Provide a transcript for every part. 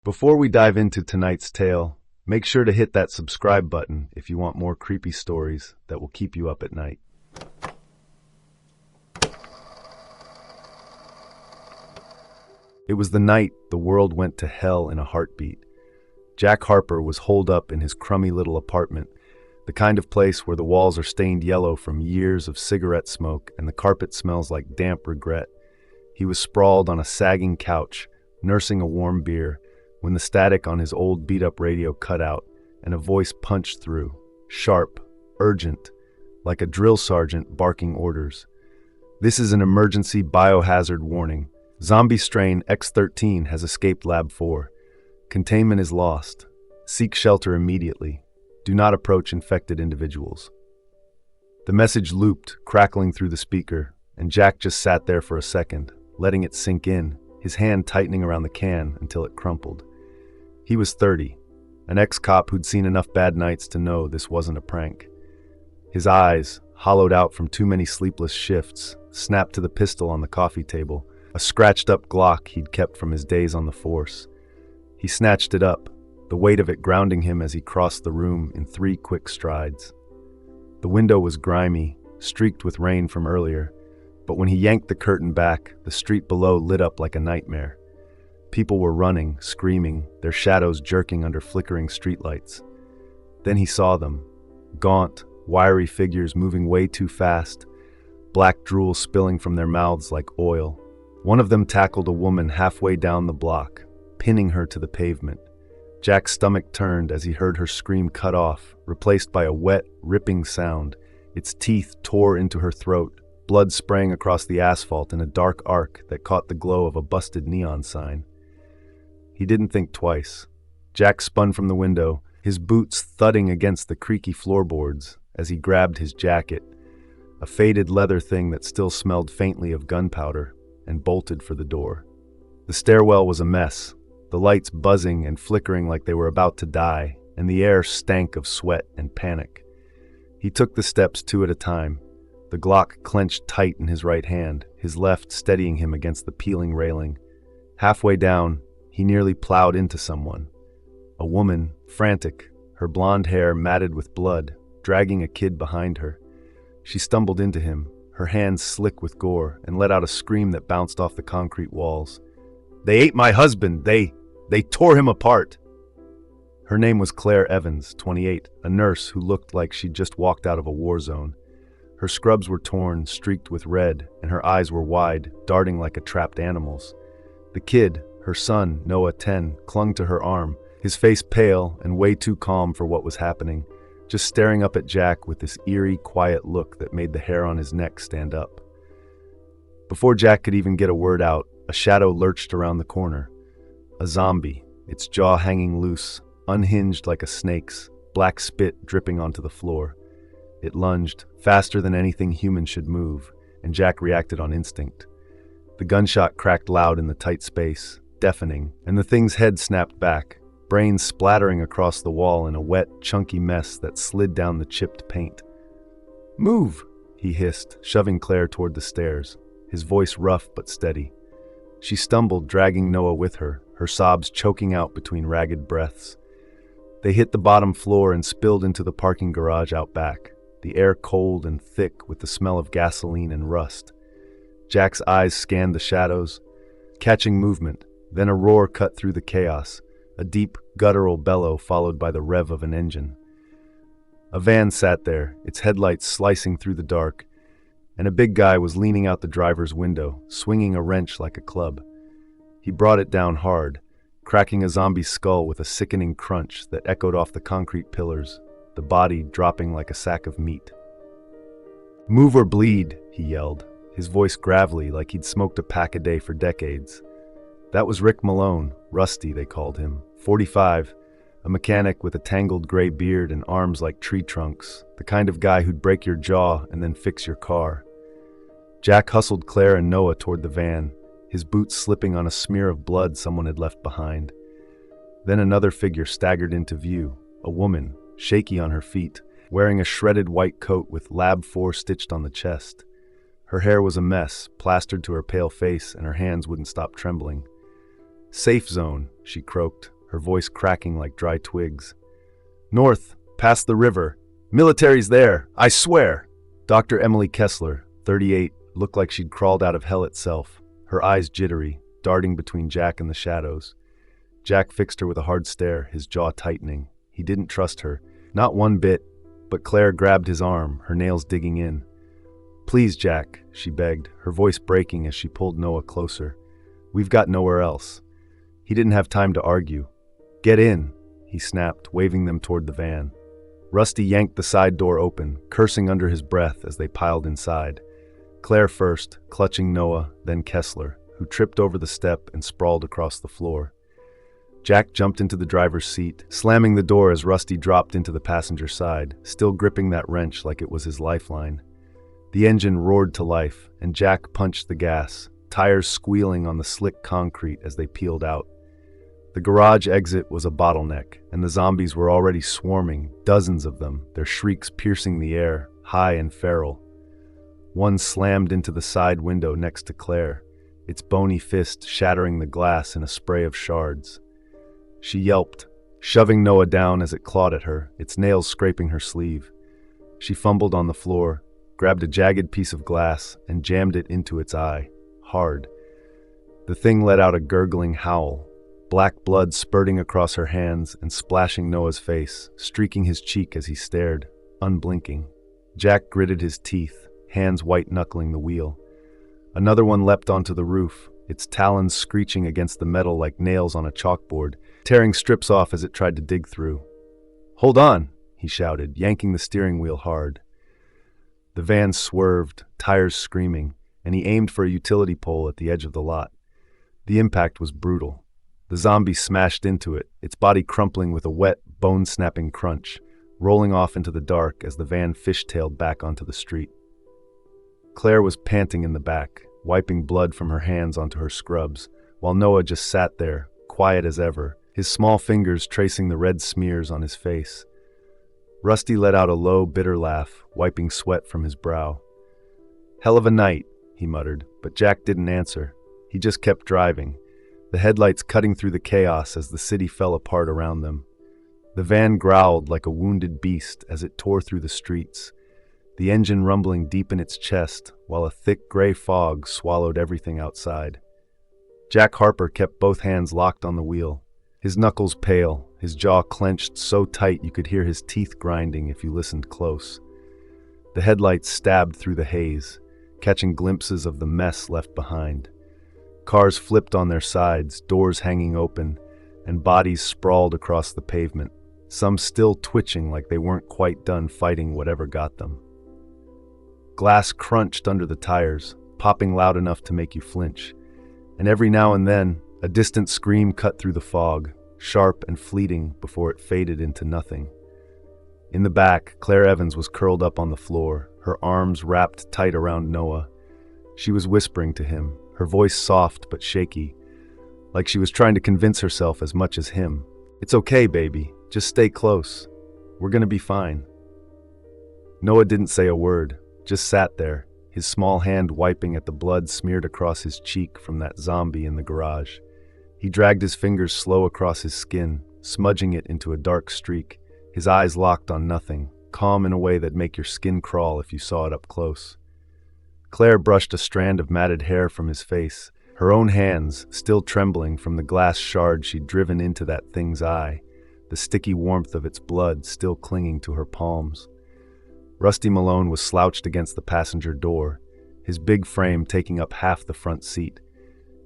Before we dive into tonight's tale, make sure to hit that subscribe button if you want more creepy stories that will keep you up at night. It was the night the world went to hell in a heartbeat. Jack Harper was holed up in his crummy little apartment, the kind of place where the walls are stained yellow from years of cigarette smoke and the carpet smells like damp regret. He was sprawled on a sagging couch, nursing a warm beer, when the static on his old beat-up radio cut out and a voice punched through, sharp, urgent, like a drill sergeant barking orders. This is an emergency biohazard warning. Zombie strain X-13 has escaped Lab 4. Containment is lost. Seek shelter immediately. Do not approach infected individuals. The message looped, crackling through the speaker, and Jack just sat there for a second, letting it sink in, his hand tightening around the can until it crumpled. He was 30, an ex-cop who'd seen enough bad nights to know this wasn't a prank. His eyes, hollowed out from too many sleepless shifts, snapped to the pistol on the coffee table, a scratched-up Glock he'd kept from his days on the force. He snatched it up, the weight of it grounding him as he crossed the room in 3 quick strides. The window was grimy, streaked with rain from earlier, but when he yanked the curtain back, the street below lit up like a nightmare. People were running, screaming, their shadows jerking under flickering streetlights. Then he saw them, gaunt, wiry figures moving way too fast, black drool spilling from their mouths like oil. One of them tackled a woman halfway down the block, pinning her to the pavement. Jack's stomach turned as he heard her scream cut off, replaced by a wet, ripping sound. Its teeth tore into her throat, blood spraying across the asphalt in a dark arc that caught the glow of a busted neon sign. He didn't think twice. Jack spun from the window, his boots thudding against the creaky floorboards as he grabbed his jacket, a faded leather thing that still smelled faintly of gunpowder, and bolted for the door. The stairwell was a mess, the lights buzzing and flickering like they were about to die, and the air stank of sweat and panic. He took the steps 2 at a time, the Glock clenched tight in his right hand, his left steadying him against the peeling railing. Halfway down, he nearly plowed into someone. A woman, frantic, her blonde hair matted with blood, dragging a kid behind her. She stumbled into him, her hands slick with gore, and let out a scream that bounced off the concrete walls. "They ate my husband! They tore him apart!" Her name was Claire Evans, 28, a nurse who looked like she'd just walked out of a war zone. Her scrubs were torn, streaked with red, and her eyes were wide, darting like a trapped animal's. The kid, her son, Noah, 10, clung to her arm, his face pale and way too calm for what was happening, just staring up at Jack with this eerie, quiet look that made the hair on his neck stand up. Before Jack could even get a word out, a shadow lurched around the corner. A zombie, its jaw hanging loose, unhinged like a snake's, black spit dripping onto the floor. It lunged, faster than anything human should move, and Jack reacted on instinct. The gunshot cracked loud in the tight space, deafening, and the thing's head snapped back, brains splattering across the wall in a wet, chunky mess that slid down the chipped paint. "Move!" he hissed, shoving Claire toward the stairs, his voice rough but steady. She stumbled, dragging Noah with her, her sobs choking out between ragged breaths. They hit the bottom floor and spilled into the parking garage out back, the air cold and thick with the smell of gasoline and rust. Jack's eyes scanned the shadows, catching movement, then a roar cut through the chaos, a deep, guttural bellow followed by the rev of an engine. A van sat there, its headlights slicing through the dark, and a big guy was leaning out the driver's window, swinging a wrench like a club. He brought it down hard, cracking a zombie's skull with a sickening crunch that echoed off the concrete pillars, the body dropping like a sack of meat. "Move or bleed," he yelled, his voice gravelly like he'd smoked a pack a day for decades. That was Rick Malone, Rusty they called him, 45, a mechanic with a tangled gray beard and arms like tree trunks, the kind of guy who'd break your jaw and then fix your car. Jack hustled Claire and Noah toward the van, his boots slipping on a smear of blood someone had left behind. Then another figure staggered into view, a woman, shaky on her feet, wearing a shredded white coat with Lab 4 stitched on the chest. Her hair was a mess, plastered to her pale face, and her hands wouldn't stop trembling. "Safe zone," she croaked, her voice cracking like dry twigs. "North, past the river. Military's there, I swear!" Dr. Emily Kessler, 38, looked like she'd crawled out of hell itself, her eyes jittery, darting between Jack and the shadows. Jack fixed her with a hard stare, his jaw tightening. He didn't trust her, not one bit, but Claire grabbed his arm, her nails digging in. "Please, Jack," she begged, her voice breaking as she pulled Noah closer. "We've got nowhere else." He didn't have time to argue. "Get in," he snapped, waving them toward the van. Rusty yanked the side door open, cursing under his breath as they piled inside. Claire first, clutching Noah, then Kessler, who tripped over the step and sprawled across the floor. Jack jumped into the driver's seat, slamming the door as Rusty dropped into the passenger side, still gripping that wrench like it was his lifeline. The engine roared to life, and Jack punched the gas, tires squealing on the slick concrete as they peeled out. The garage exit was a bottleneck, and the zombies were already swarming, dozens of them, their shrieks piercing the air, high and feral. One slammed into the side window next to Claire, its bony fist shattering the glass in a spray of shards. She yelped, shoving Noah down as it clawed at her, its nails scraping her sleeve. She fumbled on the floor, grabbed a jagged piece of glass, and jammed it into its eye, hard. The thing let out a gurgling howl, black blood spurting across her hands and splashing Noah's face, streaking his cheek as he stared, unblinking. Jack gritted his teeth, hands white-knuckling the wheel. Another one leapt onto the roof, its talons screeching against the metal like nails on a chalkboard, tearing strips off as it tried to dig through. "Hold on," he shouted, yanking the steering wheel hard. The van swerved, tires screaming, and he aimed for a utility pole at the edge of the lot. The impact was brutal. The zombie smashed into it, its body crumpling with a wet, bone-snapping crunch, rolling off into the dark as the van fishtailed back onto the street. Claire was panting in the back, wiping blood from her hands onto her scrubs, while Noah just sat there, quiet as ever, his small fingers tracing the red smears on his face. Rusty let out a low, bitter laugh, wiping sweat from his brow. "Hell of a night," he muttered, but Jack didn't answer. He just kept driving, the headlights cutting through the chaos as the city fell apart around them. The van growled like a wounded beast as it tore through the streets, the engine rumbling deep in its chest while a thick gray fog swallowed everything outside. Jack Harper kept both hands locked on the wheel, his knuckles pale, his jaw clenched so tight you could hear his teeth grinding if you listened close. The headlights stabbed through the haze, catching glimpses of the mess left behind. Cars flipped on their sides, doors hanging open, and bodies sprawled across the pavement, some still twitching like they weren't quite done fighting whatever got them. Glass crunched under the tires, popping loud enough to make you flinch, and every now and then, a distant scream cut through the fog, sharp and fleeting before it faded into nothing. In the back, Claire Evans was curled up on the floor, her arms wrapped tight around Noah. She was whispering to him, her voice soft but shaky, like she was trying to convince herself as much as him. "It's okay, baby. Just stay close. We're gonna be fine." Noah didn't say a word, just sat there, his small hand wiping at the blood smeared across his cheek from that zombie in the garage. He dragged his fingers slow across his skin, smudging it into a dark streak, his eyes locked on nothing, calm in a way that'd make your skin crawl if you saw it up close. Claire brushed a strand of matted hair from his face, her own hands still trembling from the glass shard she'd driven into that thing's eye, the sticky warmth of its blood still clinging to her palms. Rusty Malone was slouched against the passenger door, his big frame taking up half the front seat.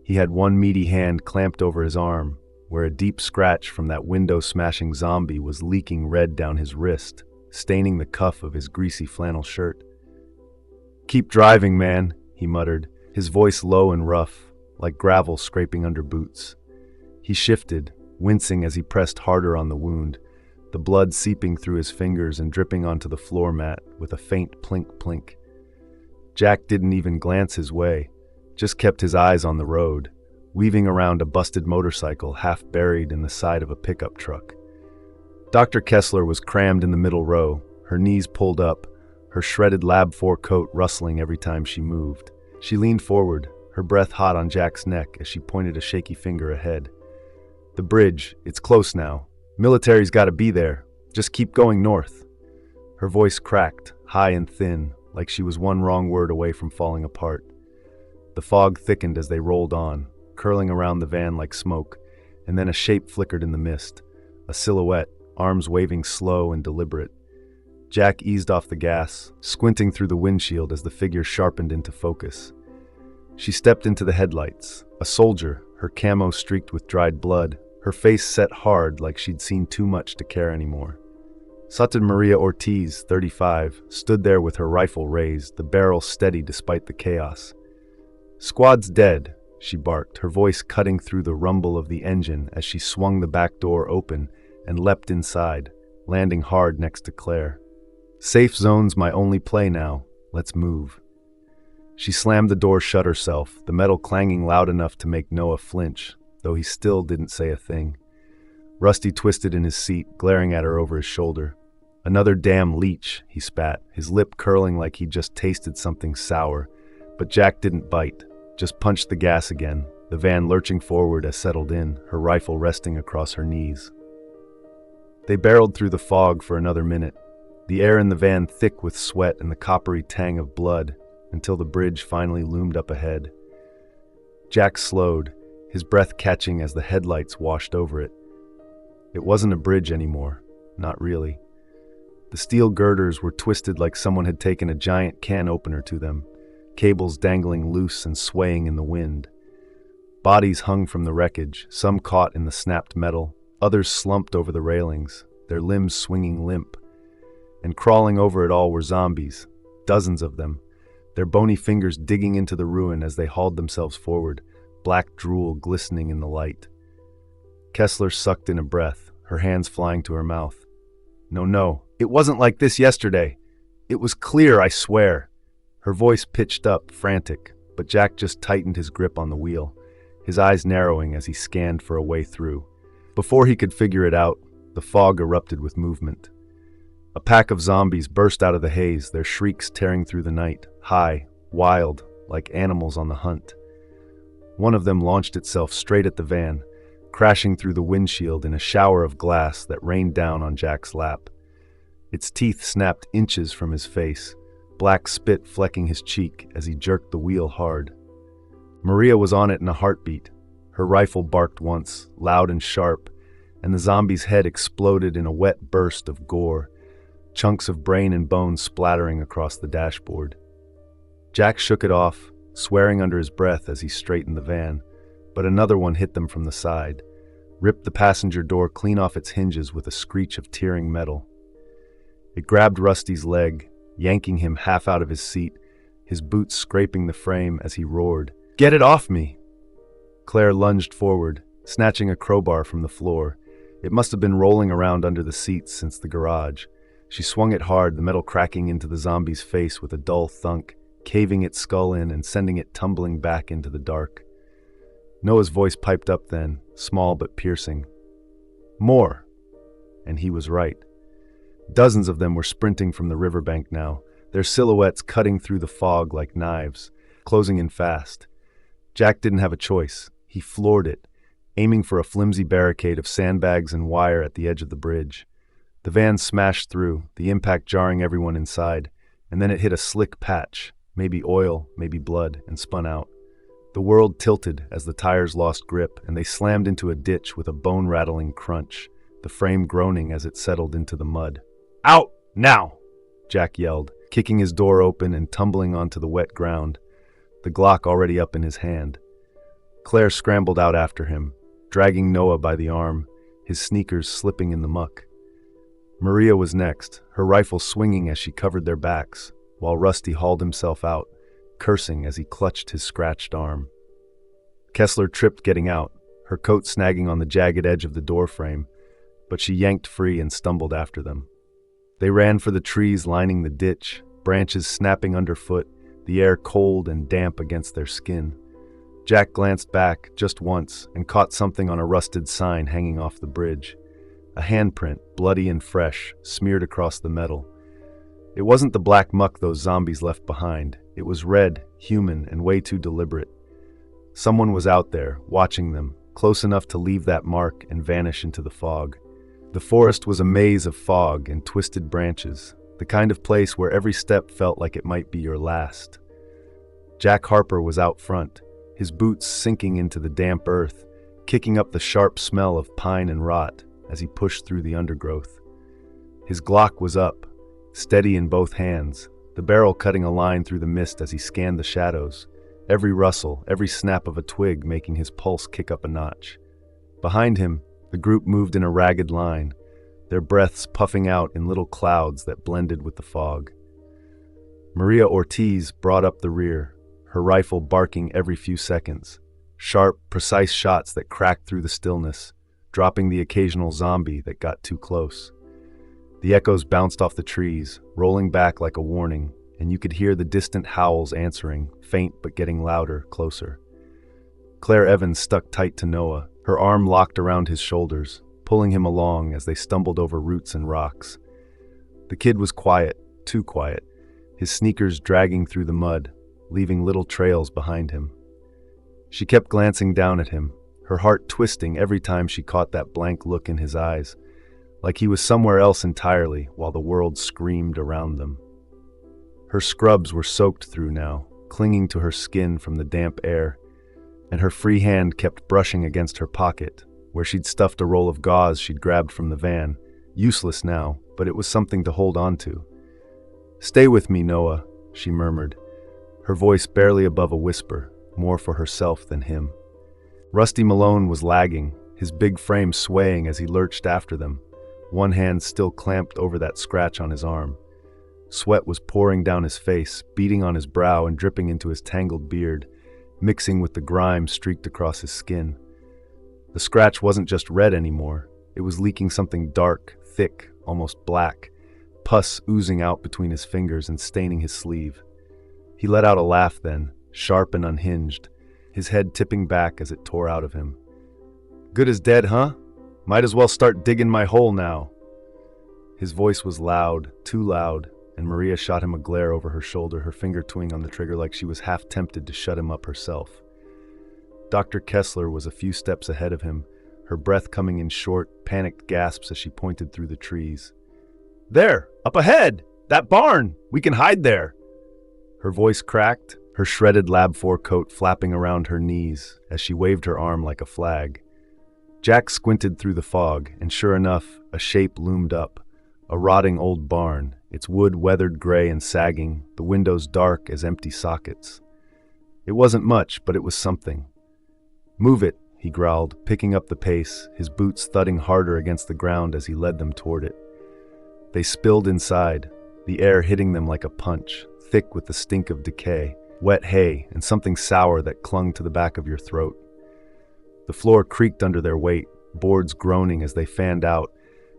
He had one meaty hand clamped over his arm, where a deep scratch from that window-smashing zombie was leaking red down his wrist, staining the cuff of his greasy flannel shirt. "Keep driving, man," he muttered, his voice low and rough, like gravel scraping under boots. He shifted, wincing as he pressed harder on the wound, the blood seeping through his fingers and dripping onto the floor mat with a faint plink-plink. Jack didn't even glance his way, just kept his eyes on the road, weaving around a busted motorcycle half buried in the side of a pickup truck. Dr. Kessler was crammed in the middle row, her knees pulled up, her shredded Lab 4 coat rustling every time she moved. She leaned forward, her breath hot on Jack's neck as she pointed a shaky finger ahead. The bridge, it's close now. Military's gotta be there. Just keep going north. Her voice cracked, high and thin, like she was one wrong word away from falling apart. The fog thickened as they rolled on, curling around the van like smoke, and then a shape flickered in the mist. A silhouette, arms waving slow and deliberate. Jack eased off the gas, squinting through the windshield as the figure sharpened into focus. She stepped into the headlights, a soldier, her camo streaked with dried blood, her face set hard like she'd seen too much to care anymore. Sata Maria Ortiz, 35, stood there with her rifle raised, the barrel steady despite the chaos. "Squad's dead," she barked, her voice cutting through the rumble of the engine as she swung the back door open and leapt inside, landing hard next to Claire. "Safe zone's my only play now. Let's move." She slammed the door shut herself, the metal clanging loud enough to make Noah flinch, though he still didn't say a thing. Rusty twisted in his seat, glaring at her over his shoulder. "Another damn leech," he spat, his lip curling like he'd just tasted something sour. But Jack didn't bite, just punched the gas again, the van lurching forward as settled in, her rifle resting across her knees. They barreled through the fog for another minute, the air in the van thick with sweat and the coppery tang of blood, until the bridge finally loomed up ahead. Jack slowed, his breath catching as the headlights washed over it. It wasn't a bridge anymore, not really. The steel girders were twisted like someone had taken a giant can opener to them, cables dangling loose and swaying in the wind. Bodies hung from the wreckage, some caught in the snapped metal, others slumped over the railings, their limbs swinging limp. And crawling over it all were zombies, dozens of them, their bony fingers digging into the ruin as they hauled themselves forward, black drool glistening in the light. Kessler sucked in a breath, her hands flying to her mouth. No, it wasn't like this yesterday. It was clear, I swear." Her voice pitched up, frantic, but Jack just tightened his grip on the wheel, his eyes narrowing as he scanned for a way through. Before he could figure it out, the fog erupted with movement. A pack of zombies burst out of the haze, their shrieks tearing through the night, high, wild, like animals on the hunt. One of them launched itself straight at the van, crashing through the windshield in a shower of glass that rained down on Jack's lap. Its teeth snapped inches from his face, black spit flecking his cheek as he jerked the wheel hard. Maria was on it in a heartbeat. Her rifle barked once, loud and sharp, and the zombie's head exploded in a wet burst of gore, chunks of brain and bone splattering across the dashboard. Jack shook it off, swearing under his breath as he straightened the van, but another one hit them from the side, ripped the passenger door clean off its hinges with a screech of tearing metal. It grabbed Rusty's leg, yanking him half out of his seat, his boots scraping the frame as he roared, "Get it off me!" Claire lunged forward, snatching a crowbar from the floor. It must have been rolling around under the seats since the garage. She swung it hard, the metal cracking into the zombie's face with a dull thunk, caving its skull in and sending it tumbling back into the dark. Noah's voice piped up then, small but piercing. "More!" And he was right. Dozens of them were sprinting from the riverbank now, their silhouettes cutting through the fog like knives, closing in fast. Jack didn't have a choice. He floored it, aiming for a flimsy barricade of sandbags and wire at the edge of the bridge. The van smashed through, the impact jarring everyone inside, and then it hit a slick patch, maybe oil, maybe blood, and spun out. The world tilted as the tires lost grip, and they slammed into a ditch with a bone-rattling crunch, the frame groaning as it settled into the mud. "Out, now!" Jack yelled, kicking his door open and tumbling onto the wet ground, the Glock already up in his hand. Claire scrambled out after him, dragging Noah by the arm, his sneakers slipping in the muck. Maria was next, her rifle swinging as she covered their backs, while Rusty hauled himself out, cursing as he clutched his scratched arm. Kessler tripped getting out, her coat snagging on the jagged edge of the doorframe, but she yanked free and stumbled after them. They ran for the trees lining the ditch, branches snapping underfoot, the air cold and damp against their skin. Jack glanced back just once and caught something on a rusted sign hanging off the bridge. A handprint, bloody and fresh, smeared across the metal. It wasn't the black muck those zombies left behind. It was red, human, and way too deliberate. Someone was out there, watching them, close enough to leave that mark and vanish into the fog. The forest was a maze of fog and twisted branches, the kind of place where every step felt like it might be your last. Jack Harper was out front, his boots sinking into the damp earth, kicking up the sharp smell of pine and rot as he pushed through the undergrowth. His Glock was up, steady in both hands, the barrel cutting a line through the mist as he scanned the shadows, every rustle, every snap of a twig making his pulse kick up a notch. Behind him, the group moved in a ragged line, their breaths puffing out in little clouds that blended with the fog. Maria Ortiz brought up the rear, her rifle barking every few seconds, sharp, precise shots that cracked through the stillness, dropping the occasional zombie that got too close. The echoes bounced off the trees, rolling back like a warning, and you could hear the distant howls answering, faint but getting louder, closer. Claire Evans stuck tight to Noah, her arm locked around his shoulders, pulling him along as they stumbled over roots and rocks. The kid was quiet, too quiet, his sneakers dragging through the mud, leaving little trails behind him. She kept glancing down at him, her heart twisting every time she caught that blank look in his eyes, like he was somewhere else entirely while the world screamed around them. Her scrubs were soaked through now, clinging to her skin from the damp air, and her free hand kept brushing against her pocket, where she'd stuffed a roll of gauze she'd grabbed from the van, useless now, but it was something to hold on to. "Stay with me, Noah," she murmured, her voice barely above a whisper, more for herself than him. Rusty Malone was lagging, his big frame swaying as he lurched after them, one hand still clamped over that scratch on his arm. Sweat was pouring down his face, beating on his brow and dripping into his tangled beard, mixing with the grime streaked across his skin. The scratch wasn't just red anymore, it was leaking something dark, thick, almost black, pus oozing out between his fingers and staining his sleeve. He let out a laugh then, sharp and unhinged, his head tipping back as it tore out of him. "Good as dead, huh? Might as well start digging my hole now." His voice was loud, too loud, and Maria shot him a glare over her shoulder, her finger twinging on the trigger like she was half tempted to shut him up herself. Dr. Kessler was a few steps ahead of him, her breath coming in short, panicked gasps as she pointed through the trees. "There, up ahead! That barn! We can hide there!" Her voice cracked, her shredded Lab 4 coat flapping around her knees as she waved her arm like a flag. Jack squinted through the fog, and sure enough, a shape loomed up. A rotting old barn, its wood weathered gray and sagging, the windows dark as empty sockets. It wasn't much, but it was something. "Move it," he growled, picking up the pace, his boots thudding harder against the ground as he led them toward it. They spilled inside, the air hitting them like a punch, thick with the stink of decay, wet hay, and something sour that clung to the back of your throat. The floor creaked under their weight, boards groaning as they fanned out,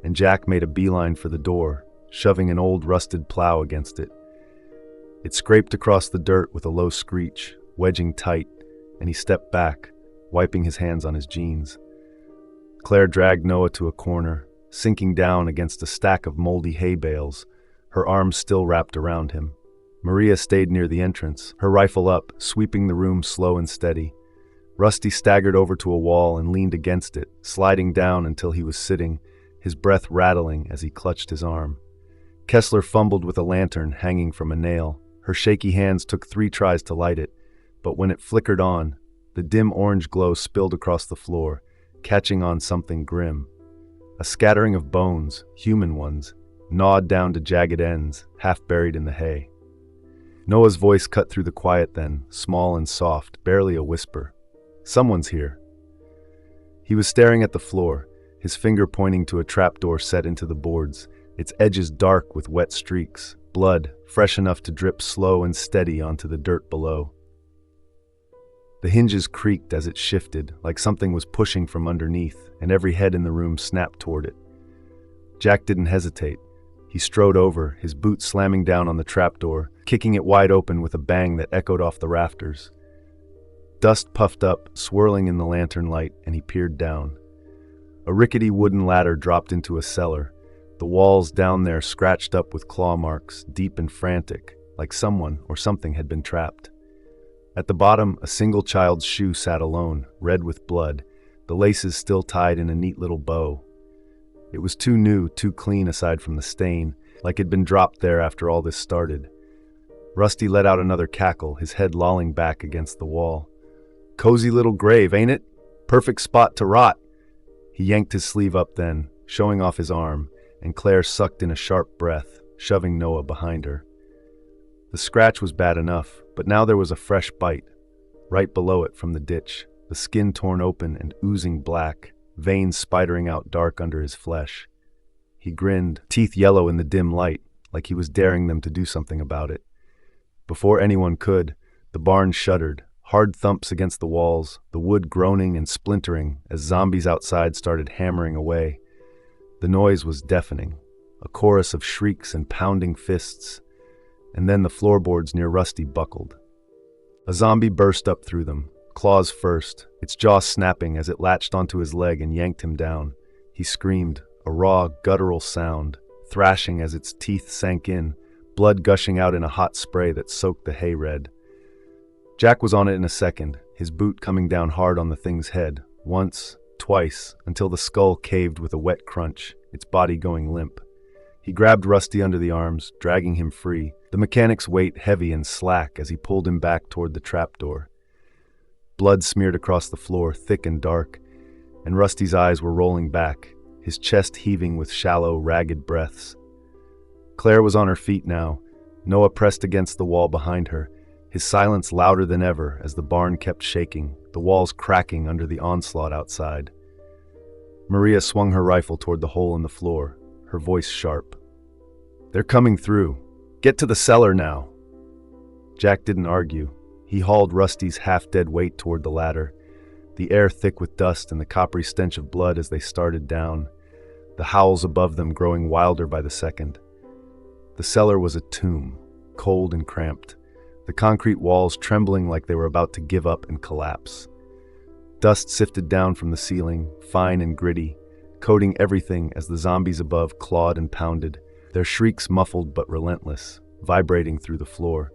and Jack made a beeline for the door, shoving an old rusted plow against it. It scraped across the dirt with a low screech, wedging tight, and he stepped back, wiping his hands on his jeans. Claire dragged Noah to a corner, sinking down against a stack of moldy hay bales, her arms still wrapped around him. Maria stayed near the entrance, her rifle up, sweeping the room slow and steady. Rusty staggered over to a wall and leaned against it, sliding down until he was sitting, his breath rattling as he clutched his arm. Kessler fumbled with a lantern hanging from a nail. Her shaky hands took 3 tries to light it, but when it flickered on, the dim orange glow spilled across the floor, catching on something grim. A scattering of bones, human ones, gnawed down to jagged ends, half buried in the hay. Noah's voice cut through the quiet then, small and soft, barely a whisper. "Someone's here." He was staring at the floor, his finger pointing to a trapdoor set into the boards, its edges dark with wet streaks, blood fresh enough to drip slow and steady onto the dirt below. The hinges creaked as it shifted, like something was pushing from underneath, and every head in the room snapped toward it. Jack didn't hesitate. He strode over, his boot slamming down on the trapdoor, kicking it wide open with a bang that echoed off the rafters. Dust puffed up, swirling in the lantern light, and he peered down. A rickety wooden ladder dropped into a cellar, the walls down there scratched up with claw marks, deep and frantic, like someone or something had been trapped. At the bottom, a single child's shoe sat alone, red with blood, the laces still tied in a neat little bow. It was too new, too clean aside from the stain, like it'd been dropped there after all this started. Rusty let out another cackle, his head lolling back against the wall. Cozy little grave, ain't it? Perfect spot to rot. He yanked his sleeve up then, showing off his arm, and Claire sucked in a sharp breath, shoving Noah behind her. The scratch was bad enough, but now there was a fresh bite, right below it from the ditch, the skin torn open and oozing black, veins spidering out dark under his flesh. He grinned, teeth yellow in the dim light, like he was daring them to do something about it. Before anyone could, the barn shuddered, hard thumps against the walls, the wood groaning and splintering as zombies outside started hammering away. The noise was deafening, a chorus of shrieks and pounding fists, and then the floorboards near Rusty buckled. A zombie burst up through them, claws first, its jaw snapping as it latched onto his leg and yanked him down. He screamed, a raw, guttural sound, thrashing as its teeth sank in, blood gushing out in a hot spray that soaked the hay red. Jack was on it in a second, his boot coming down hard on the thing's head, once, twice, until the skull caved with a wet crunch, its body going limp. He grabbed Rusty under the arms, dragging him free, the mechanic's weight heavy and slack as he pulled him back toward the trapdoor. Blood smeared across the floor, thick and dark, and Rusty's eyes were rolling back, his chest heaving with shallow, ragged breaths. Claire was on her feet now, Noah pressed against the wall behind her, his silence louder than ever as the barn kept shaking, the walls cracking under the onslaught outside. Maria swung her rifle toward the hole in the floor, her voice sharp. "They're coming through. Get to the cellar now." Jack didn't argue. He hauled Rusty's half-dead weight toward the ladder, the air thick with dust and the coppery stench of blood as they started down, the howls above them growing wilder by the second. The cellar was a tomb, cold and cramped, the concrete walls trembling like they were about to give up and collapse. Dust sifted down from the ceiling, fine and gritty, coating everything as the zombies above clawed and pounded, their shrieks muffled but relentless, vibrating through the floor.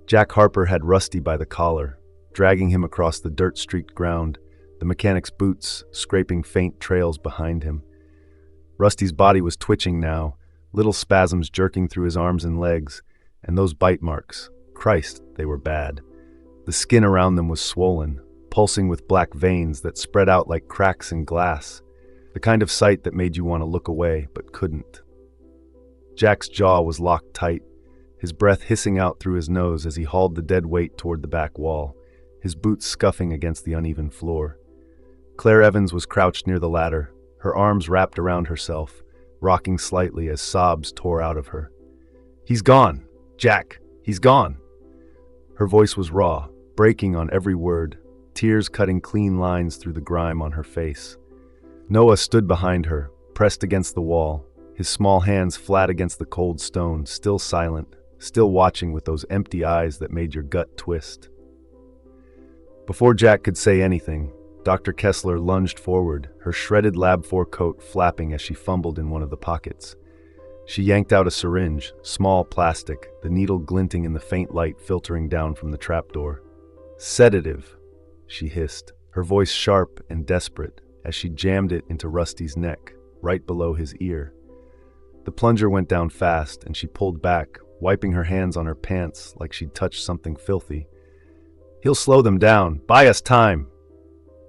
Jack Harper had Rusty by the collar, dragging him across the dirt-streaked ground, the mechanic's boots scraping faint trails behind him. Rusty's body was twitching now, little spasms jerking through his arms and legs, and those bite marks, Christ, they were bad. The skin around them was swollen, pulsing with black veins that spread out like cracks in glass, the kind of sight that made you want to look away but couldn't. Jack's jaw was locked tight, his breath hissing out through his nose as he hauled the dead weight toward the back wall, his boots scuffing against the uneven floor. Claire Evans was crouched near the ladder, her arms wrapped around herself, rocking slightly as sobs tore out of her. "He's gone! Jack, he's gone!" Her voice was raw, breaking on every word, tears cutting clean lines through the grime on her face. Noah stood behind her, pressed against the wall, his small hands flat against the cold stone, still silent, still watching with those empty eyes that made your gut twist. Before Jack could say anything, Dr. Kessler lunged forward, her shredded Lab 4 coat flapping as she fumbled in one of the pockets. She yanked out a syringe, small plastic, the needle glinting in the faint light filtering down from the trapdoor. "Sedative," she hissed, her voice sharp and desperate as she jammed it into Rusty's neck, right below his ear. The plunger went down fast and she pulled back, wiping her hands on her pants like she'd touched something filthy. "He'll slow them down. Buy us time."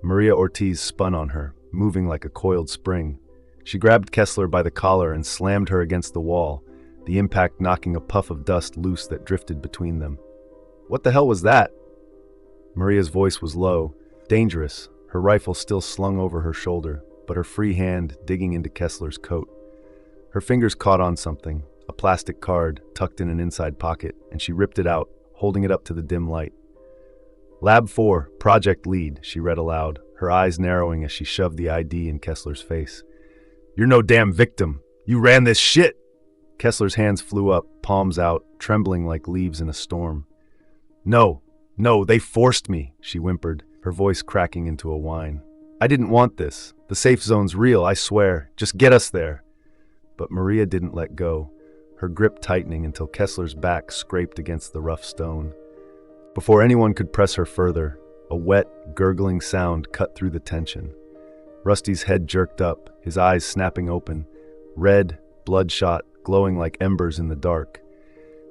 Maria Ortiz spun on her, moving like a coiled spring. She grabbed Kessler by the collar and slammed her against the wall, the impact knocking a puff of dust loose that drifted between them. "What the hell was that?" Maria's voice was low, dangerous, her rifle still slung over her shoulder, but her free hand digging into Kessler's coat. Her fingers caught on something, a plastic card tucked in an inside pocket, and she ripped it out, holding it up to the dim light. "Lab 4, Project Lead," she read aloud, her eyes narrowing as she shoved the ID in Kessler's face. "You're no damn victim. You ran this shit!" Kessler's hands flew up, palms out, trembling like leaves in a storm. No, they forced me," she whimpered, her voice cracking into a whine. "I didn't want this. The safe zone's real, I swear. Just get us there." But Maria didn't let go, her grip tightening until Kessler's back scraped against the rough stone. Before anyone could press her further, a wet, gurgling sound cut through the tension. Rusty's head jerked up, his eyes snapping open, red, bloodshot, glowing like embers in the dark.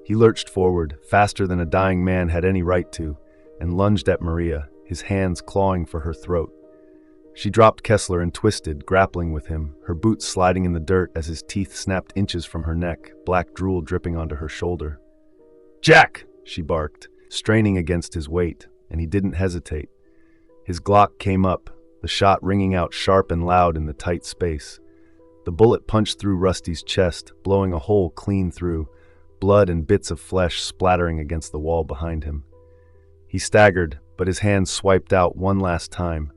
He lurched forward, faster than a dying man had any right to, and lunged at Maria, his hands clawing for her throat. She dropped Kessler and twisted, grappling with him, her boots sliding in the dirt as his teeth snapped inches from her neck, black drool dripping onto her shoulder. "Jack!" she barked, straining against his weight, and he didn't hesitate. His Glock came up, the shot ringing out sharp and loud in the tight space. The bullet punched through Rusty's chest, blowing a hole clean through, blood and bits of flesh splattering against the wall behind him. He staggered, but his hand swiped out one last time,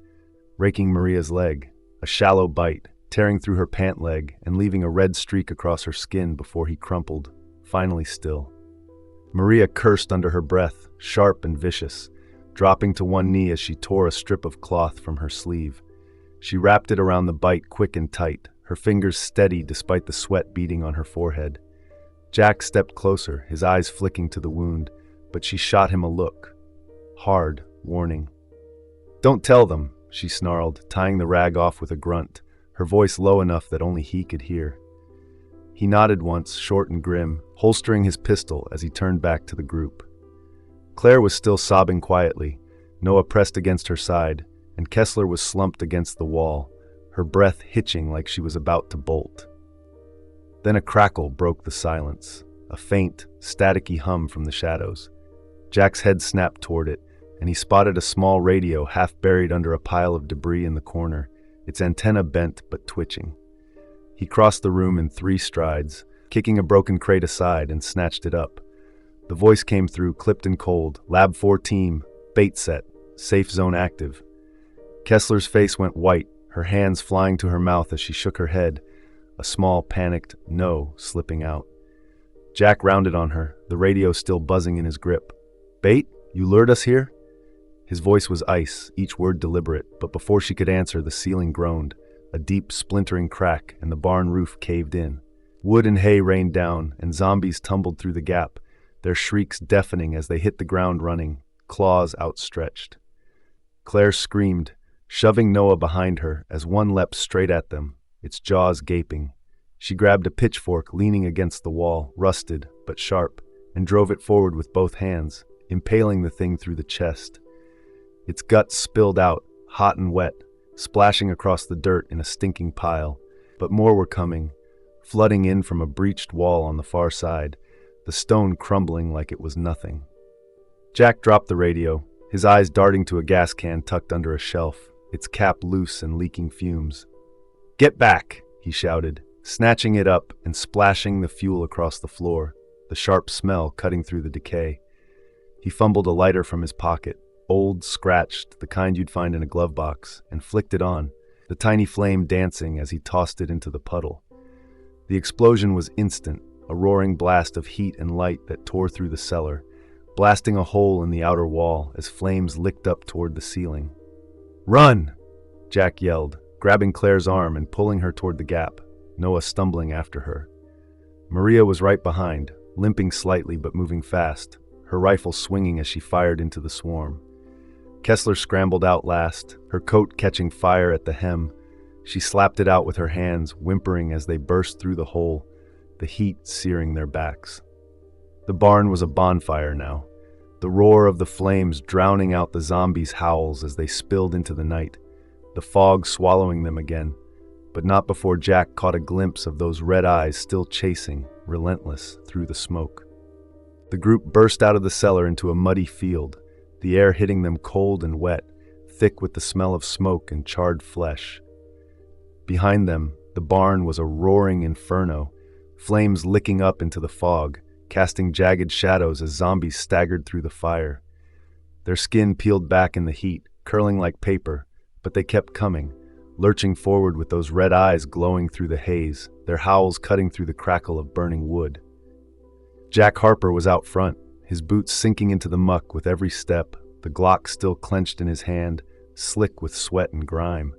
raking Maria's leg, a shallow bite, tearing through her pant leg and leaving a red streak across her skin before he crumpled, finally still. Maria cursed under her breath, sharp and vicious, dropping to one knee as she tore a strip of cloth from her sleeve. She wrapped it around the bite quick and tight, her fingers steady despite the sweat beading on her forehead. Jack stepped closer, his eyes flicking to the wound, but she shot him a look. Hard, warning. "Don't tell them," she snarled, tying the rag off with a grunt, her voice low enough that only he could hear. He nodded once, short and grim, holstering his pistol as he turned back to the group. Claire was still sobbing quietly, Noah pressed against her side, and Kessler was slumped against the wall, her breath hitching like she was about to bolt. Then a crackle broke the silence, a faint, staticky hum from the shadows. Jack's head snapped toward it, and he spotted a small radio half buried under a pile of debris in the corner, its antenna bent but twitching. He crossed the room in 3 strides, kicking a broken crate aside, and snatched it up. The voice came through, clipped and cold. "Lab 4 team, bait set, safe zone active." Kessler's face went white, her hands flying to her mouth as she shook her head, a small, panicked "no" slipping out. Jack rounded on her, the radio still buzzing in his grip. "Bait? You lured us here?" His voice was ice, each word deliberate, but before she could answer, the ceiling groaned, a deep, splintering crack, and the barn roof caved in. Wood and hay rained down, and zombies tumbled through the gap, their shrieks deafening as they hit the ground running, claws outstretched. Claire screamed, shoving Noah behind her as one leapt straight at them, its jaws gaping. She grabbed a pitchfork leaning against the wall, rusted but sharp, and drove it forward with both hands, impaling the thing through the chest. Its guts spilled out, hot and wet, splashing across the dirt in a stinking pile, but more were coming, flooding in from a breached wall on the far side, the stone crumbling like it was nothing. Jack dropped the radio, his eyes darting to a gas can tucked under a shelf, its cap loose and leaking fumes. "Get back!" he shouted, snatching it up and splashing the fuel across the floor, the sharp smell cutting through the decay. He fumbled a lighter from his pocket, old, scratched, the kind you'd find in a glove box, and flicked it on, the tiny flame dancing as he tossed it into the puddle. The explosion was instant, a roaring blast of heat and light that tore through the cellar, blasting a hole in the outer wall as flames licked up toward the ceiling. "Run!" Jack yelled, grabbing Claire's arm and pulling her toward the gap, Noah stumbling after her. Maria was right behind, limping slightly but moving fast, her rifle swinging as she fired into the swarm. Kessler scrambled out last, her coat catching fire at the hem. She slapped it out with her hands, whimpering as they burst through the hole, the heat searing their backs. The barn was a bonfire now, the roar of the flames drowning out the zombies' howls as they spilled into the night, the fog swallowing them again, but not before Jack caught a glimpse of those red eyes still chasing, relentless, through the smoke. The group burst out of the cellar into a muddy field, the air hitting them cold and wet, thick with the smell of smoke and charred flesh. Behind them, the barn was a roaring inferno, flames licking up into the fog, casting jagged shadows as zombies staggered through the fire. Their skin peeled back in the heat, curling like paper, but they kept coming, lurching forward with those red eyes glowing through the haze, their howls cutting through the crackle of burning wood. Jack Harper was out front, his boots sinking into the muck with every step, the Glock still clenched in his hand, slick with sweat and grime.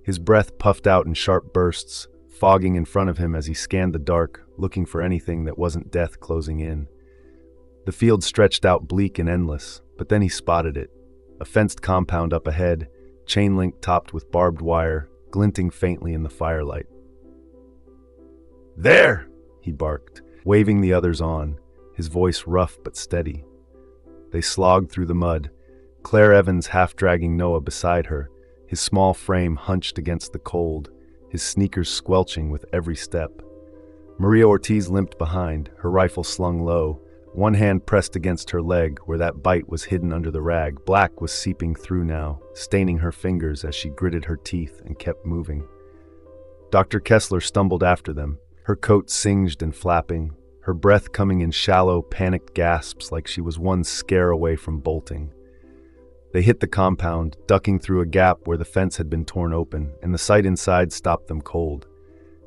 His breath puffed out in sharp bursts, fogging in front of him as he scanned the dark, looking for anything that wasn't death closing in. The field stretched out bleak and endless, but then he spotted it. A fenced compound up ahead, chain link topped with barbed wire, glinting faintly in the firelight. "There!" he barked, waving the others on, his voice rough but steady. They slogged through the mud, Claire Evans half dragging Noah beside her, his small frame hunched against the cold, his sneakers squelching with every step. Maria Ortiz limped behind, her rifle slung low, one hand pressed against her leg where that bite was hidden under the rag. Black was seeping through now, staining her fingers as she gritted her teeth and kept moving. Dr. Kessler stumbled after them, her coat singed and flapping, her breath coming in shallow, panicked gasps like she was one scare away from bolting. They hit the compound, ducking through a gap where the fence had been torn open, and the sight inside stopped them cold.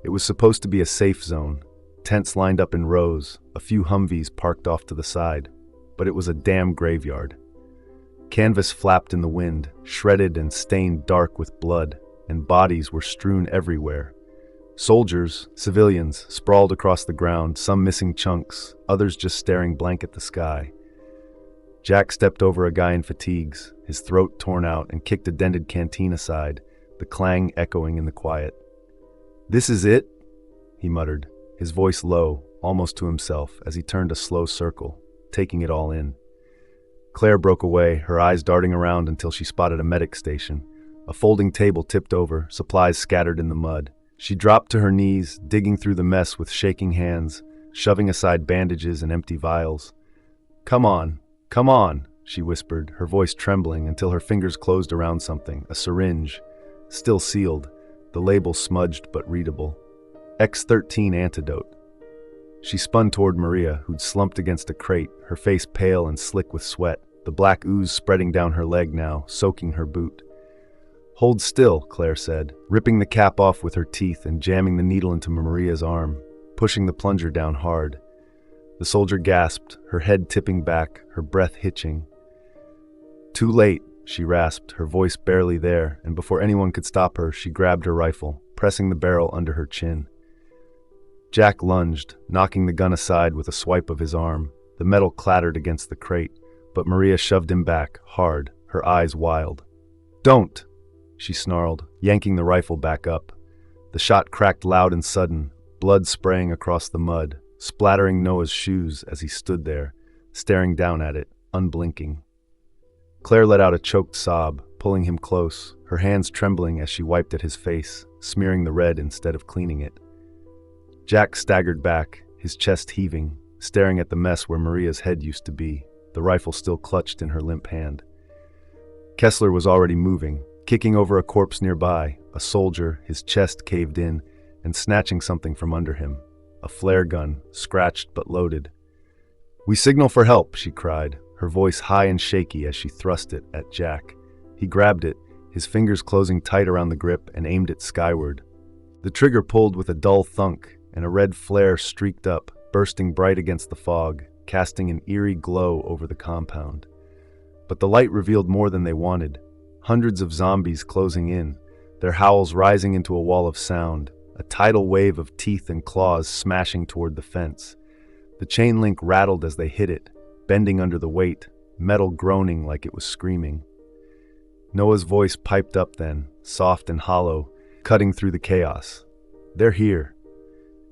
It was supposed to be a safe zone, tents lined up in rows, a few Humvees parked off to the side, but it was a damn graveyard. Canvas flapped in the wind, shredded and stained dark with blood, and bodies were strewn everywhere. Soldiers, civilians, sprawled across the ground, some missing chunks, others just staring blank at the sky. Jack stepped over a guy in fatigues, his throat torn out, and kicked a dented canteen aside, the clang echoing in the quiet. "This is it?" he muttered, his voice low, almost to himself, as he turned a slow circle, taking it all in. Claire broke away, her eyes darting around until she spotted a medic station. A folding table tipped over, supplies scattered in the mud. She dropped to her knees, digging through the mess with shaking hands, shoving aside bandages and empty vials. Come on," she whispered, her voice trembling until her fingers closed around something, a syringe, still sealed, the label smudged but readable. X-13 antidote. She spun toward Maria, who'd slumped against a crate, her face pale and slick with sweat, the black ooze spreading down her leg now, soaking her boot. "Hold still," Claire said, ripping the cap off with her teeth and jamming the needle into Maria's arm, pushing the plunger down hard. The soldier gasped, her head tipping back, her breath hitching. "Too late," she rasped, her voice barely there, and before anyone could stop her, she grabbed her rifle, pressing the barrel under her chin. Jack lunged, knocking the gun aside with a swipe of his arm. The metal clattered against the crate, but Maria shoved him back, hard, her eyes wild. "Don't!" she snarled, yanking the rifle back up. The shot cracked loud and sudden, blood spraying across the mud, splattering Noah's shoes as he stood there, staring down at it, unblinking. Claire let out a choked sob, pulling him close, her hands trembling as she wiped at his face, smearing the red instead of cleaning it. Jack staggered back, his chest heaving, staring at the mess where Maria's head used to be, the rifle still clutched in her limp hand. Kessler was already moving, kicking over a corpse nearby, a soldier, his chest caved in, and snatching something from under him, a flare gun, scratched but loaded. "We signal for help," she cried, her voice high and shaky as she thrust it at Jack. He grabbed it, his fingers closing tight around the grip, and aimed it skyward. The trigger pulled with a dull thunk, and a red flare streaked up, bursting bright against the fog, casting an eerie glow over the compound. But the light revealed more than they wanted. Hundreds of zombies closing in, their howls rising into a wall of sound, a tidal wave of teeth and claws smashing toward the fence. The chain link rattled as they hit it, bending under the weight, metal groaning like it was screaming. Noah's voice piped up then, soft and hollow, cutting through the chaos. "They're here."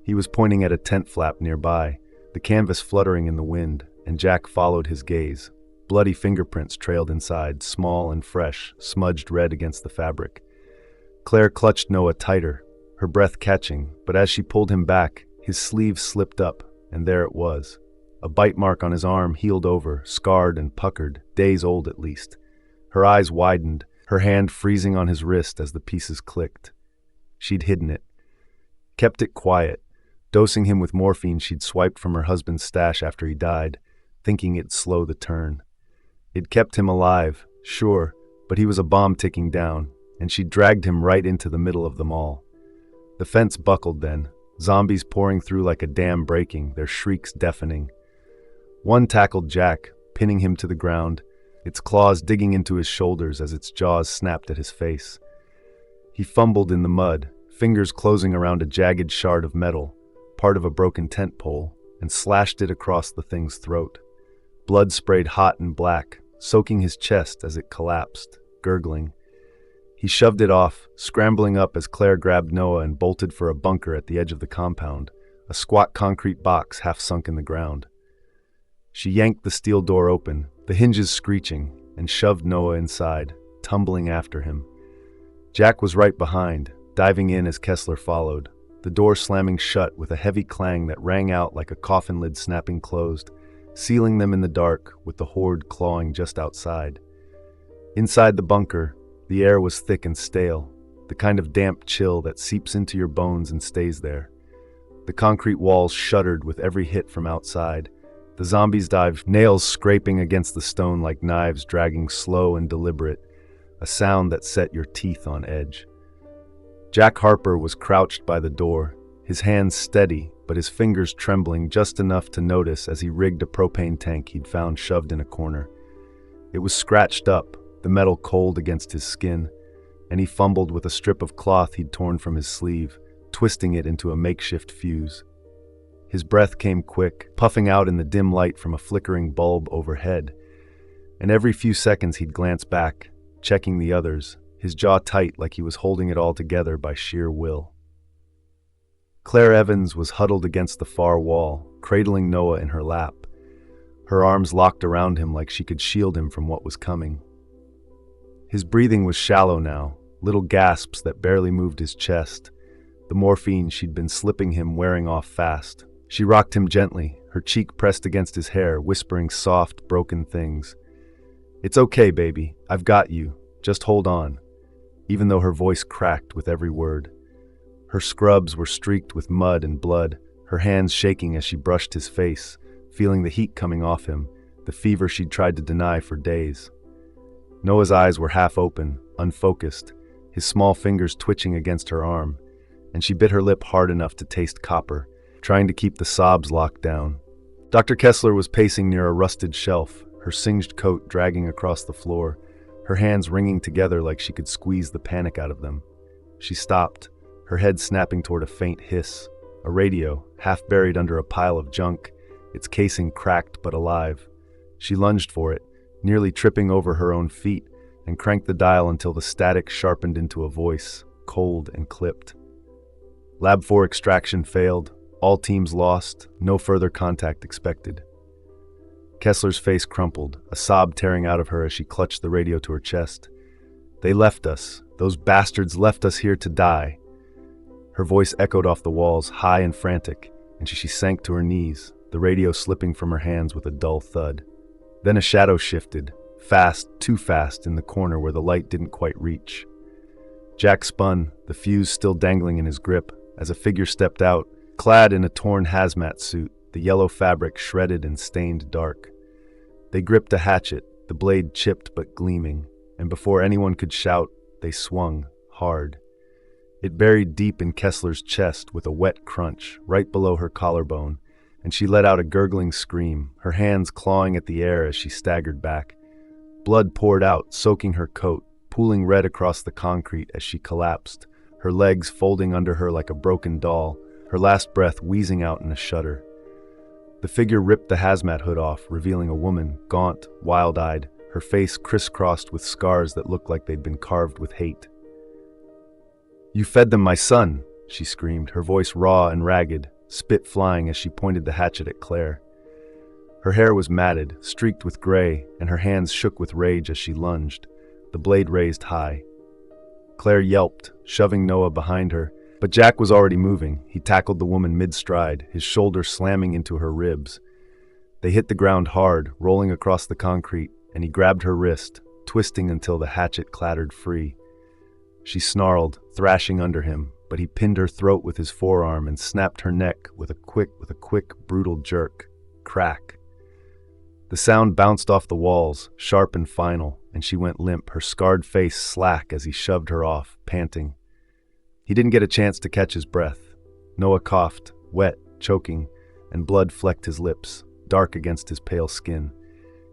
He was pointing at a tent flap nearby, the canvas fluttering in the wind, and Jack followed his gaze. Bloody fingerprints trailed inside, small and fresh, smudged red against the fabric. Claire clutched Noah tighter, her breath catching, but as she pulled him back, his sleeve slipped up, and there it was. A bite mark on his arm healed over, scarred and puckered, days old at least. Her eyes widened, her hand freezing on his wrist as the pieces clicked. She'd hidden it. Kept it quiet, dosing him with morphine she'd swiped from her husband's stash after he died, thinking it'd slow the turn. It kept him alive, sure, but he was a bomb ticking down, and she dragged him right into the middle of them all. The fence buckled then, zombies pouring through like a dam breaking, their shrieks deafening. One tackled Jack, pinning him to the ground, its claws digging into his shoulders as its jaws snapped at his face. He fumbled in the mud, fingers closing around a jagged shard of metal, part of a broken tent pole, and slashed it across the thing's throat. Blood sprayed hot and black, soaking his chest as it collapsed, gurgling. He shoved it off, scrambling up as Claire grabbed Noah and bolted for a bunker at the edge of the compound, a squat concrete box half sunk in the ground. She yanked the steel door open, the hinges screeching, and shoved Noah inside, tumbling after him. Jack was right behind, diving in as Kessler followed, the door slamming shut with a heavy clang that rang out like a coffin lid snapping closed, sealing them in the dark with the horde clawing just outside. Inside the bunker, the air was thick and stale, the kind of damp chill that seeps into your bones and stays there. The concrete walls shuddered with every hit from outside. The zombies dived, nails scraping against the stone like knives dragging slow and deliberate, a sound that set your teeth on edge. Jack Harper was crouched by the door, his hands steady, but his fingers trembling just enough to notice as he rigged a propane tank he'd found shoved in a corner. It was scratched up, the metal cold against his skin, and he fumbled with a strip of cloth he'd torn from his sleeve, twisting it into a makeshift fuse. His breath came quick, puffing out in the dim light from a flickering bulb overhead, and every few seconds he'd glance back, checking the others, his jaw tight like he was holding it all together by sheer will. Claire Evans was huddled against the far wall, cradling Noah in her lap, her arms locked around him like she could shield him from what was coming. His breathing was shallow now, little gasps that barely moved his chest, the morphine she'd been slipping him wearing off fast. She rocked him gently, her cheek pressed against his hair, whispering soft, broken things. "It's okay, baby. I've got you. Just hold on," even though her voice cracked with every word. Her scrubs were streaked with mud and blood, her hands shaking as she brushed his face, feeling the heat coming off him, the fever she'd tried to deny for days. Noah's eyes were half open, unfocused, his small fingers twitching against her arm, and she bit her lip hard enough to taste copper, trying to keep the sobs locked down. Dr. Kessler was pacing near a rusted shelf, her singed coat dragging across the floor, her hands wringing together like she could squeeze the panic out of them. She stopped, her head snapping toward a faint hiss, a radio, half buried under a pile of junk, its casing cracked but alive. She lunged for it, nearly tripping over her own feet, and cranked the dial until the static sharpened into a voice, cold and clipped. Lab 4 extraction failed, all teams lost, no further contact expected. Kessler's face crumpled, a sob tearing out of her as she clutched the radio to her chest. "They left us. Those bastards left us here to die." Her voice echoed off the walls, high and frantic, and she sank to her knees, the radio slipping from her hands with a dull thud. Then a shadow shifted, fast, too fast, in the corner where the light didn't quite reach. Jack spun, the fuse still dangling in his grip, as a figure stepped out, clad in a torn hazmat suit, the yellow fabric shredded and stained dark. They gripped a hatchet, the blade chipped but gleaming, and before anyone could shout, they swung, hard. It buried deep in Kessler's chest with a wet crunch, right below her collarbone, and she let out a gurgling scream, her hands clawing at the air as she staggered back. Blood poured out, soaking her coat, pooling red across the concrete as she collapsed, her legs folding under her like a broken doll, her last breath wheezing out in a shudder. The figure ripped the hazmat hood off, revealing a woman, gaunt, wild-eyed, her face crisscrossed with scars that looked like they'd been carved with hate. "You fed them my son," she screamed, her voice raw and ragged, spit flying as she pointed the hatchet at Claire. Her hair was matted, streaked with gray, and her hands shook with rage as she lunged, the blade raised high. Claire yelped, shoving Noah behind her, but Jack was already moving. He tackled the woman mid-stride, his shoulder slamming into her ribs. They hit the ground hard, rolling across the concrete, and he grabbed her wrist, twisting until the hatchet clattered free. She snarled, thrashing under him, but he pinned her throat with his forearm and snapped her neck with a quick, brutal jerk. Crack. The sound bounced off the walls, sharp and final, and she went limp, her scarred face slack as he shoved her off, panting. He didn't get a chance to catch his breath. Noah coughed, wet, choking, and blood flecked his lips, dark against his pale skin.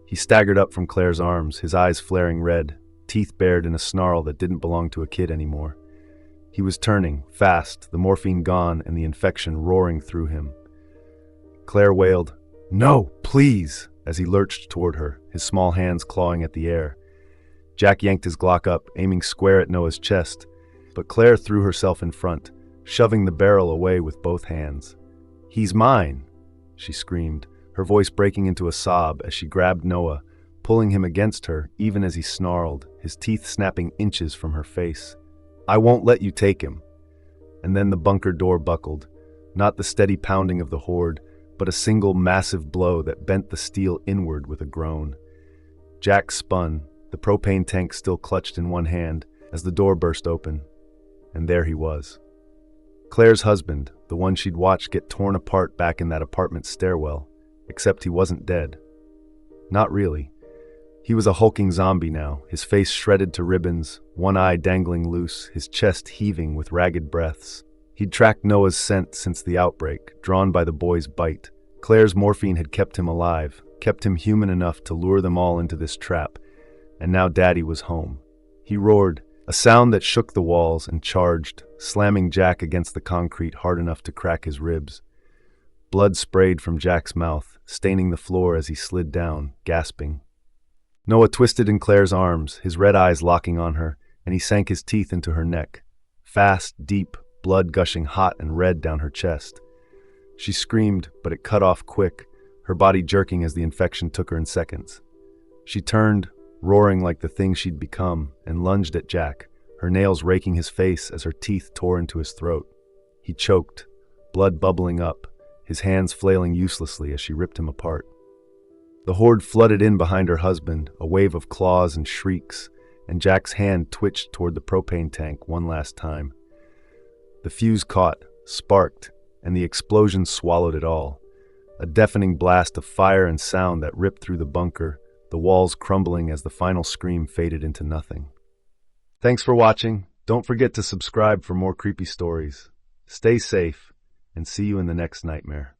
He staggered up from Claire's arms, his eyes flaring red, teeth bared in a snarl that didn't belong to a kid anymore. He was turning, fast, the morphine gone and the infection roaring through him. Claire wailed, "No, please!" as he lurched toward her, his small hands clawing at the air. Jack yanked his Glock up, aiming square at Noah's chest, but Claire threw herself in front, shoving the barrel away with both hands. "He's mine!" she screamed, her voice breaking into a sob as she grabbed Noah, pulling him against her even as he snarled, his teeth snapping inches from her face. "I won't let you take him." And then the bunker door buckled, not the steady pounding of the horde, but a single massive blow that bent the steel inward with a groan. Jack spun, the propane tank still clutched in one hand, as the door burst open. And there he was. Claire's husband, the one she'd watched get torn apart back in that apartment stairwell, except he wasn't dead. Not really. He was a hulking zombie now, his face shredded to ribbons, one eye dangling loose, his chest heaving with ragged breaths. He'd tracked Noah's scent since the outbreak, drawn by the boy's bite. Claire's morphine had kept him alive, kept him human enough to lure them all into this trap, and now Daddy was home. He roared, a sound that shook the walls, and charged, slamming Jack against the concrete hard enough to crack his ribs. Blood sprayed from Jack's mouth, staining the floor as he slid down, gasping. Noah twisted in Claire's arms, his red eyes locking on her, and he sank his teeth into her neck. Fast, deep, blood gushing hot and red down her chest. She screamed, but it cut off quick, her body jerking as the infection took her in seconds. She turned, roaring like the thing she'd become, and lunged at Jack, her nails raking his face as her teeth tore into his throat. He choked, blood bubbling up, his hands flailing uselessly as she ripped him apart. The horde flooded in behind her husband, a wave of claws and shrieks, and Jack's hand twitched toward the propane tank one last time. The fuse caught, sparked, and the explosion swallowed it all. A deafening blast of fire and sound that ripped through the bunker, the walls crumbling as the final scream faded into nothing. Thanks for watching. Don't forget to subscribe for more creepy stories. Stay safe, and see you in the next nightmare.